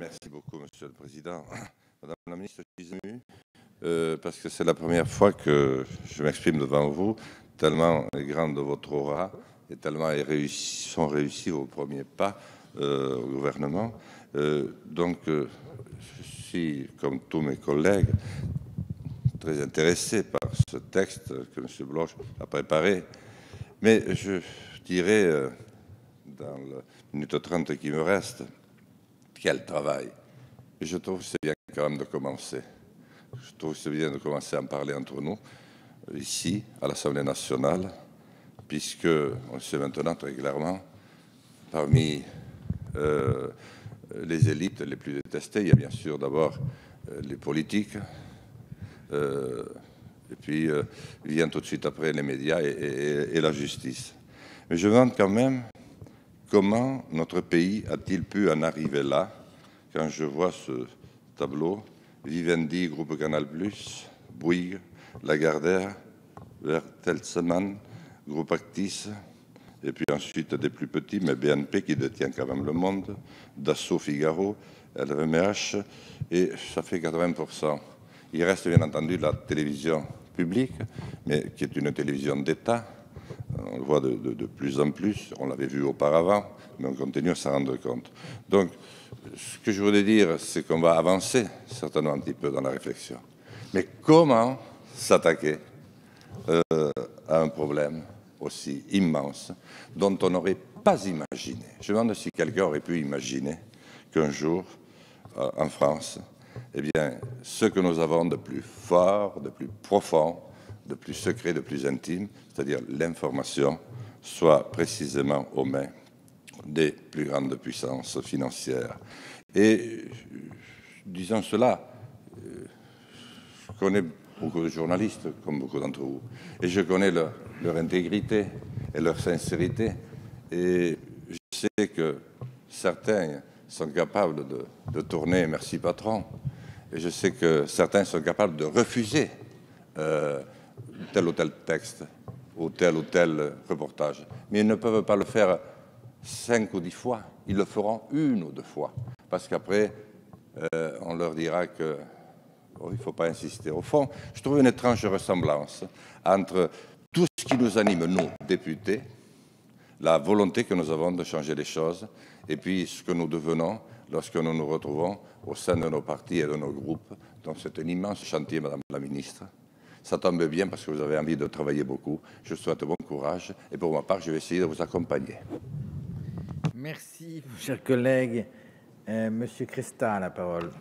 Merci beaucoup, Monsieur le Président. Madame la Ministre, je suis ému parce que c'est la première fois que je m'exprime devant vous, tellement est grande votre aura et tellement sont réussis vos premiers pas au gouvernement. Je suis, comme tous mes collègues, très intéressé par ce texte que M. Bloch a préparé. Mais je dirais, dans la minute 30 qui me reste, quel travail. Et je trouve que c'est bien quand même de commencer. Je trouve que c'est bien de commencer à en parler entre nous, ici, à l'Assemblée nationale, puisque on sait maintenant très clairement, parmi les élites les plus détestées, il y a bien sûr d'abord les politiques, et puis vient tout de suite après les médias et la justice. Mais je me demande quand même comment notre pays a-t-il pu en arriver là, quand je vois ce tableau, Vivendi, Groupe Canal+, Bouygues, Lagardère, Bertelsmann, Groupe Actis, et puis ensuite des plus petits, mais BNP qui détient quand même Le Monde, Dassault Figaro, LVMH, et ça fait 80%. Il reste bien entendu la télévision publique, mais qui est une télévision d'État. On le voit de plus en plus, on l'avait vu auparavant, mais on continue à s'en rendre compte. Donc, ce que je voulais dire, c'est qu'on va avancer certainement un petit peu dans la réflexion. Mais comment s'attaquer à un problème aussi immense dont on n'aurait pas imaginé? Je me demande si quelqu'un aurait pu imaginer qu'un jour, en France, eh bien, ce que nous avons de plus fort, de plus profond, de plus secret, de plus intime, c'est-à-dire l'information, soit précisément aux mains des plus grandes puissances financières. Et disons cela, je connais beaucoup de journalistes, comme beaucoup d'entre vous, et je connais leur intégrité et leur sincérité, et je sais que certains sont capables de tourner « Merci patron », et je sais que certains sont capables de refuser tel ou tel texte ou tel reportage. Mais ils ne peuvent pas le faire 5 ou 10 fois. Ils le feront 1 ou 2 fois. Parce qu'après, on leur dira que il ne faut pas insister. Au fond, je trouve une étrange ressemblance entre tout ce qui nous anime, nous, députés, la volonté que nous avons de changer les choses, et puis ce que nous devenons lorsque nous nous retrouvons au sein de nos partis et de nos groupes. Donc c'est un immense chantier, Madame la Ministre. Ça tombe bien parce que vous avez envie de travailler beaucoup. Je vous souhaite bon courage et pour ma part, je vais essayer de vous accompagner. Merci, chers collègues. Monsieur Cresta a la parole.